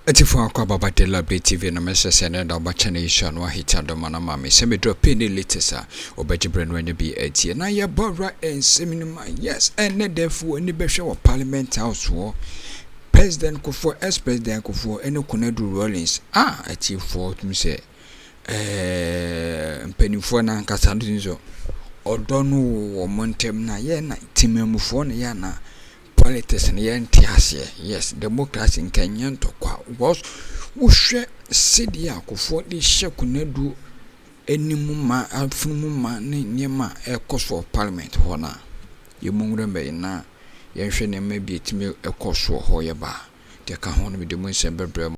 Atifu kwa baba de Likee TV na message send da ba channel issue no hita do mana mama se me drop in latest obeji brand when be etie na ye bora en seminima yes and therefore any behwe wo parliament house wo president Kuffour ex-president Kuffour ene Konadu Rawlings atifu tum se mpenifo na nkasa nzo odono wo montem na ye na timemufo na ya na politics and yentiasie yes democracy in Kenya to kwa was wohwe city Kuffour di Konadu enimuma afunumuma ne niema ekoso parliament hona yemungure me na yenhwe ne ma bi etimi ekoso ho ye ba de ka ho no bi de mo nsembebre.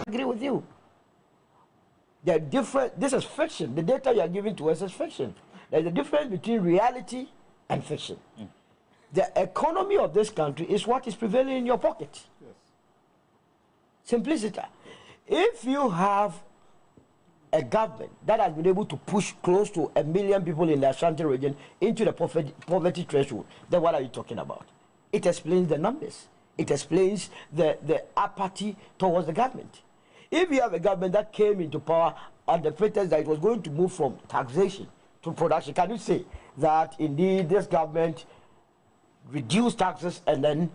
Agree with you. They're different. This is fiction. The data you are giving to us is fiction. There's a difference between reality and fiction. The economy of this country is what is prevailing in your pocket. Yes. Simplicity. If you have a government that has been able to push close to 1 million people in the Ashanti region into the poverty threshold, then what are you talking about? It explains the numbers. It explains the apathy towards the government. If you have a government that came into power on the pretext that it was going to move from taxation to production, can you say that indeed this government reduced taxes and then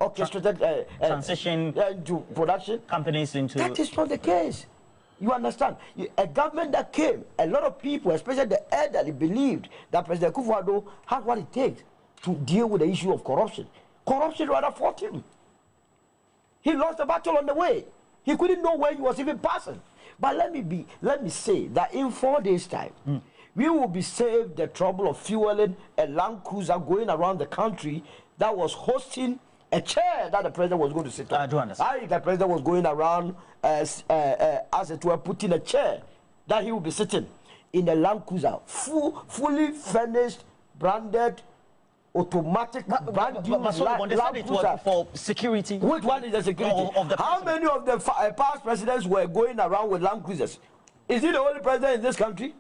orchestrated transition to production? Companies into... That is not the case. You understand? A government that came, a lot of people, especially the elderly, believed that President Kuffour had what it takes to deal with the issue of corruption. Corruption rather fought him. He lost the battle on the way. He couldn't know where he was even passing. But let me say that in 4 days' time, we will be saved the trouble of fueling a Land Cruiser going around the country that was hosting a chair that the president was going to sit on. I do understand. The president was going around as it were, putting a chair that he would be sitting in a Land Cruiser, fully furnished, branded, automatic brand new it was for security. Which one is the security? How many of the past presidents were going around with Land Cruisers? Is he the only president in this country?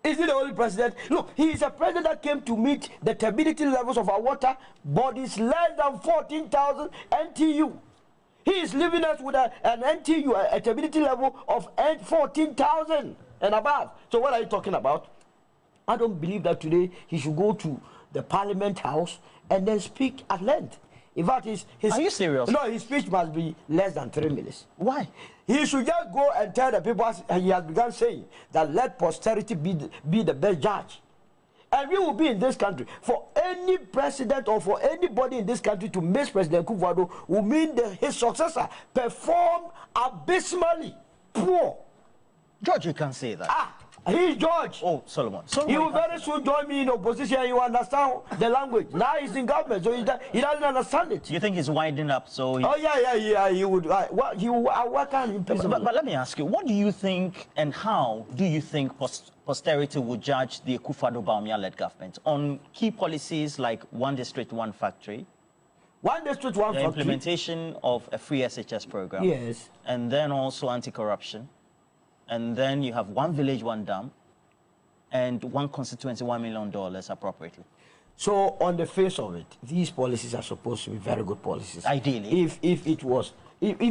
Is he the only president? Look, he is a president that came to meet the turbidity levels of our water bodies less than 14,000 NTU. He is leaving us with an NTU, a turbidity level of 14,000 and above. So what are you talking about? I don't believe that today he should go to the Parliament House and then speak at length. In fact, are you serious? No, his speech must be less than 3 minutes. Why? He should just go and tell the people, as he has begun saying, that let posterity be the best judge. And we will be in this country. For any president or for anybody in this country to miss President Kuffour will mean that his successor performed abysmally poor. George, you can say that. He's George. Oh, Solomon. He will very soon join me in opposition. You understand the language. Now he's in government, so he doesn't understand it. You think he's winding up? So yeah. He would. What can he? But let me ask you, what do you think, and how do you think posterity will judge the Kuffour-led government on key policies like one district, one factory? One district, one factory. Implementation of a free SHS program. Yes. And then also anti-corruption. And then you have one village, one dam, and one constituency, $1 million appropriately. So on the face of it, these policies are supposed to be very good policies. Ideally. If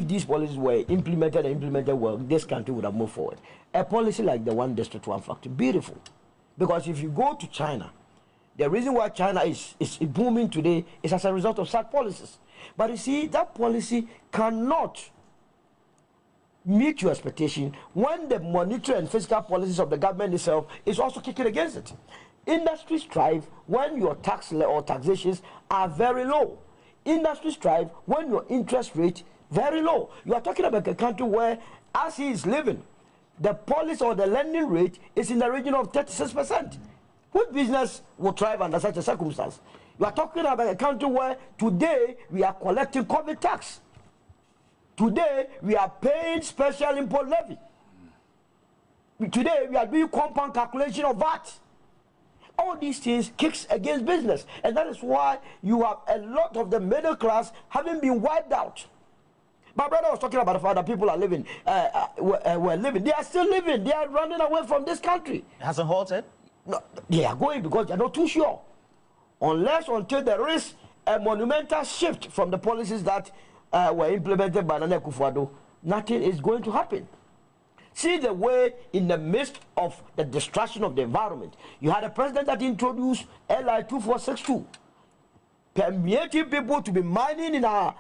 these policies were implemented well, this country would have moved forward. A policy like the one district, one factory, beautiful. Because if you go to China, the reason why China is booming today is as a result of such policies. But you see, that policy cannot meet your expectation when the monetary and fiscal policies of the government itself is also kicking against it. Industries thrive when your tax or taxations are very low. industries thrive when your interest rate very low. You are talking about a country where, as he is living, the policy or the lending rate is in the region of 36%. Which business will thrive under such a circumstance? You are talking about a country where today we are collecting COVID tax. Today we are paying special import levy. Today we are doing compound calculation of VAT. All these things kicks against business, and that is why you have a lot of the middle class having been wiped out. My brother was talking about the fact that people are living, were living. They are still living. They are running away from this country. It hasn't halted? No, they are going because they are not too sure. Unless until there is a monumental shift from the policies that were implemented by Nana Kuffour, nothing is going to happen. See the way in the midst of the destruction of the environment, you had a president that introduced LI 2462, permitting people to be mining in our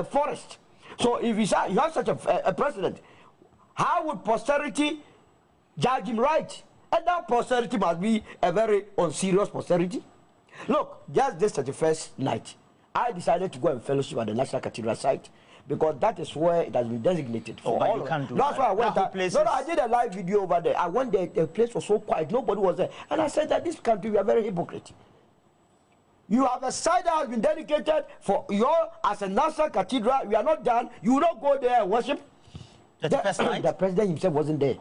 forest. So if you have such a president, how would posterity judge him right? And that posterity must be a very unserious posterity. Look, just this 31st night, I decided to go and fellowship at the National Cathedral site, because that is where it has been designated for all of us. That's why I went there. No, I did a live video over there. I went there, the place was so quiet, nobody was there. And I said that this country, we are very hypocrite. You have a site that has been dedicated for you as a national cathedral. We are not done. You will not go there and worship. The president himself wasn't there.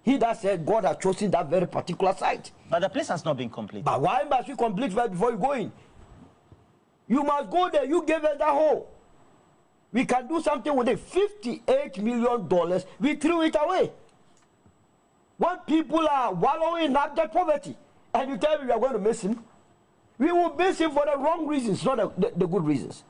He that said God has chosen that very particular site. But the place has not been completed. But why must we complete right before you go in? You must go there. You gave us that hole. We can do something with it. $58 million. We threw it away. When people are wallowing in abject poverty, and you tell me we are going to miss him, we will miss him for the wrong reasons, not the good reasons.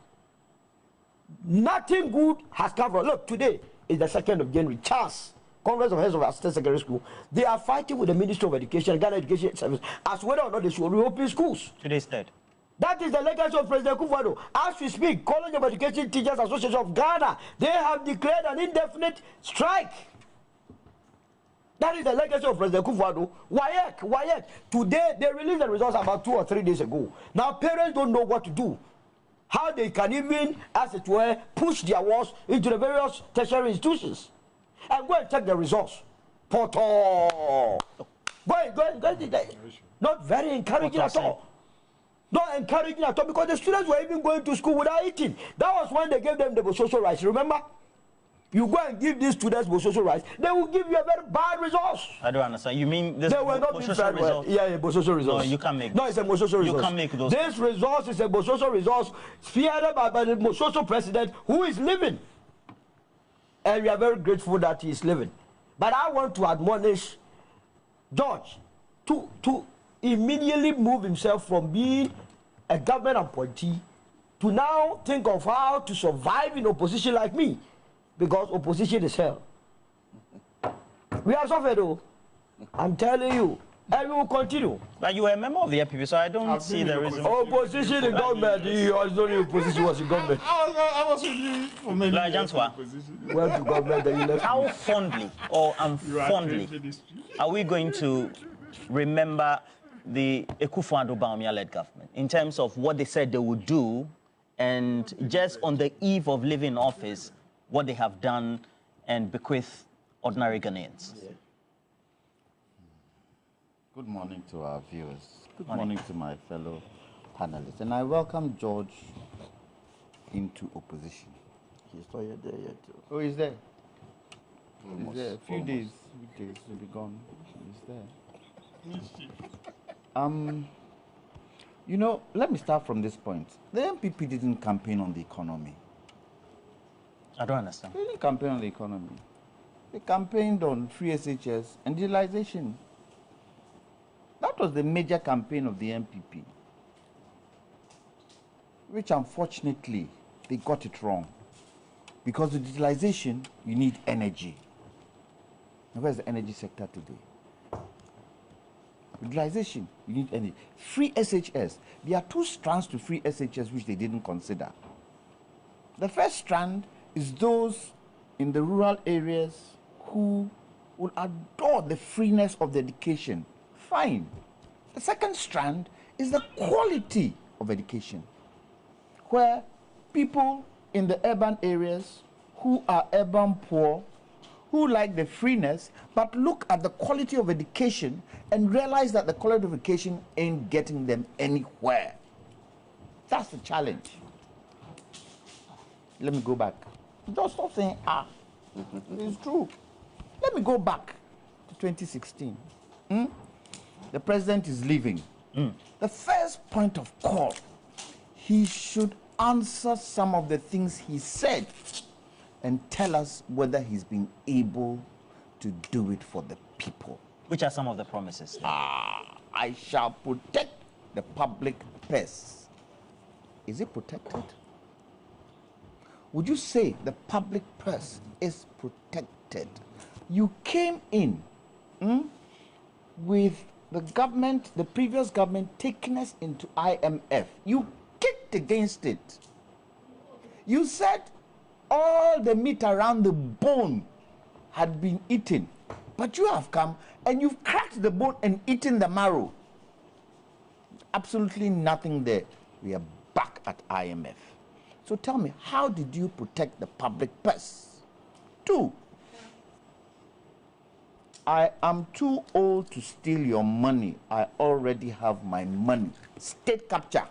Nothing good has come from. Look, today is the 2nd of January. Charles, Congress of Heads of State Secondary School, they are fighting with the Ministry of Education, Ghana Education Service, as whether or not they should reopen schools. Today's dead. That is the legacy of President Kuffour. As we speak, College of Education Teachers Association of Ghana, they have declared an indefinite strike. That is the legacy of President Kuffour. WAEC. Today, they released the results about 2 or 3 days ago. Now, parents don't know what to do. How they can even, as it were, push their words into the various tertiary institutions. And go and check the results. Poto. Go. Not very encouraging at all. Not encouraging at all, because the students were even going to school without eating. That was when they gave them the social rights. Remember? You go and give these students social rights, they will give you a very bad results. I don't understand. You mean this? They were not social results? Yeah, social results. No, you can't make. No, it's a social results. You can't make those. This results is a social results spearheaded by the social president who is living, and we are very grateful that he is living. But I want to admonish George to immediately move himself from being a government appointee to now think of how to survive in opposition like me, because opposition is hell. We have suffered though, I'm telling you, and we will continue. But you were a member of the EPP, so I don't see the reason. Opposition in government, you was not in opposition, was in government. I was with you for many years. Went to government and you left. How fondly or unfondly are we going to remember the Kuffour-led government in terms of what they said they would do, and just on the eve of leaving office, what they have done and bequeath ordinary Ghanaians? Yeah. Good morning to our viewers. Good morning to my fellow panelists. And I welcome George into opposition. He's not yet there yet. Oh, he's there. He's there. A few days he'll be gone. He's there. You know, let me start from this point. The MPP didn't campaign on the economy. I don't understand. They didn't campaign on the economy. They campaigned on free SHS and digitalization. That was the major campaign of the MPP, which unfortunately they got it wrong. Because the digitalization, you need energy. And where's the energy sector today? Digitalization, you need energy. Free SHS, there are 2 strands to free SHS which they didn't consider. The first strand is those in the rural areas who will adore the freeness of the education. Fine. The second strand is the quality of education. where people in the urban areas who are urban poor, who like the freeness, but look at the quality of education and realize that the quality of education ain't getting them anywhere. That's the challenge. Let me go back. Don't stop saying, it's true. Let me go back to 2016. The president is leaving. The first point of call, he should answer some of the things he said and tell us whether he's been able to do it for the people. Which are some of the promises? I shall protect the public purse. Is it protected? Would you say the public purse is protected? You came in with the government, the previous government, taking us into IMF. You kicked against it. You said all the meat around the bone had been eaten. But you have come and you've cracked the bone and eaten the marrow. Absolutely nothing there. We are back at IMF. So tell me, how did you protect the public purse? 2, I am too old to steal your money. I already have my money. State capture.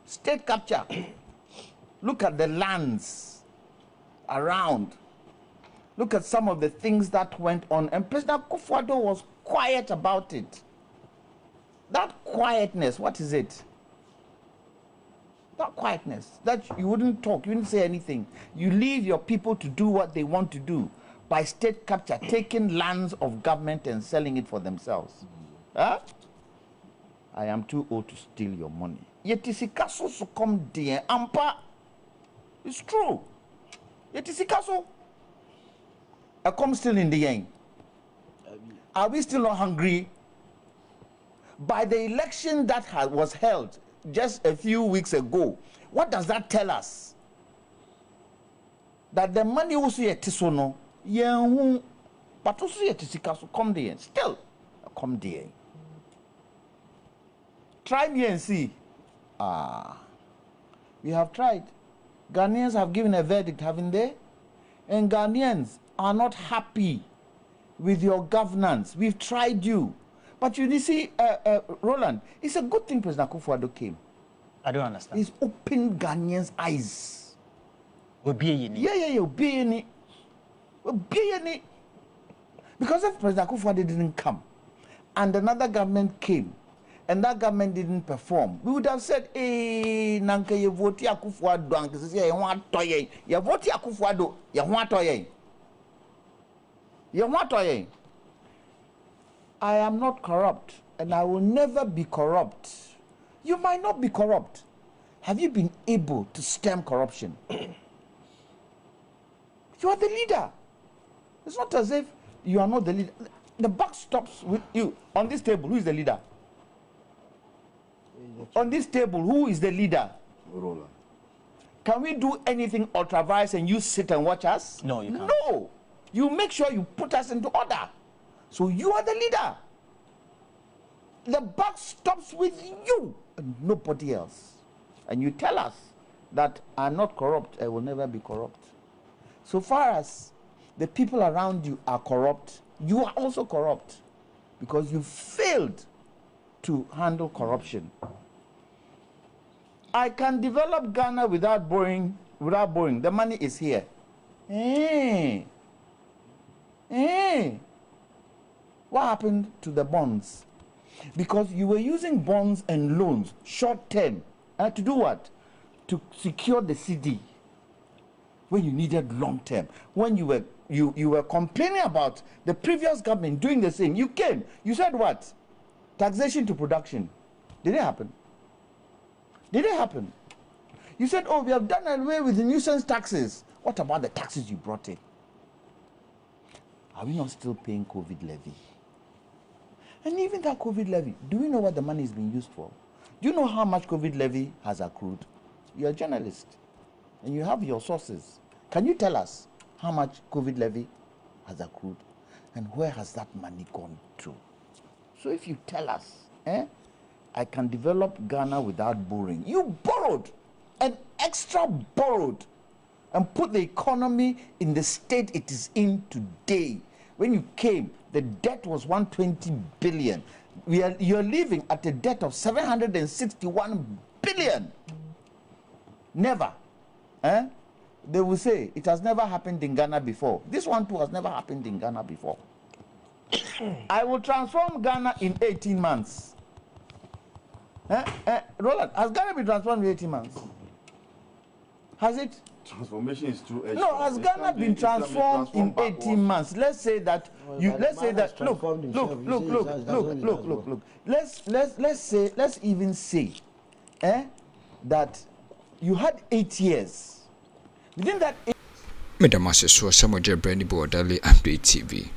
State capture. Look at the lands around. Look at some of the things that went on. And President Kuffour was quiet about it. That quietness, what is it? That quietness, that you wouldn't talk, you wouldn't say anything. You leave your people to do what they want to do by state capture, taking lands of government and selling it for themselves. Huh? I am too old to steal your money. Yet isikaso so come dear ampa. It's true. Yet isikaso. I come still in the end. Are we still not hungry? By the election that was held just a few weeks ago, what does that tell us? That the money also yet tisono, but also yet tisikaso come there. Still, come there. Try me and see. We have tried. Ghanaians have given a verdict, haven't they? And Ghanaians are not happy with your governance. We've tried you. But you see, Roland, it's a good thing President Kuffour came. I don't understand. He's opened Ghanaians' eyes. Yeah. Because if President Kuffour didn't come, and another government came, and that government didn't perform, we would have said, "Hey, nanka ye vote ya Kuffour do, anke se ye want toye, ye vote ya Kuffour do, ye want toye, ye want toye." I am not corrupt, and I will never be corrupt. You might not be corrupt. Have you been able to stem corruption? You are the leader. It's not as if you are not the leader. The buck stops with you. On this table, who is the leader? On this table, who is the leader? Roland. Can we do anything ultra-vires and you sit and watch us? No, you can't. No. You make sure you put us into order. So you are the leader. The buck stops with you and nobody else. And you tell us that I'm not corrupt, I will never be corrupt. So far as the people around you are corrupt, you are also corrupt because you failed to handle corruption. I can develop Ghana without borrowing. The money is here. What happened to the bonds? Because you were using bonds and loans short term to do what? To secure the CD when you needed long term. When you were complaining about the previous government doing the same, you came. You said what? Taxation to production. Did it happen? Did it happen? You said, oh, we have done away with the nuisance taxes. What about the taxes you brought in? Are we not still paying COVID levy? And even that COVID levy, do we know what the money is being used for? Do you know how much COVID levy has accrued? You're a journalist and you have your sources. Can you tell us how much COVID levy has accrued and where has that money gone to? So if you tell us, I can develop Ghana without borrowing. You borrowed, an extra borrowed, and put the economy in the state it is in today. When you came, the debt was 120 billion. You're living at a debt of 761 billion. Never. They will say it has never happened in Ghana before. This one too has never happened in Ghana before. I will transform Ghana in 18 months. Roland, has Ghana been transformed in 18 months? Has it? Transformation is too early. No, has Ghana been transformed in 18 months? Let's say that let's even say that you had 8 years. Within that Madam Assessor, some of your brandy board, Likee TV.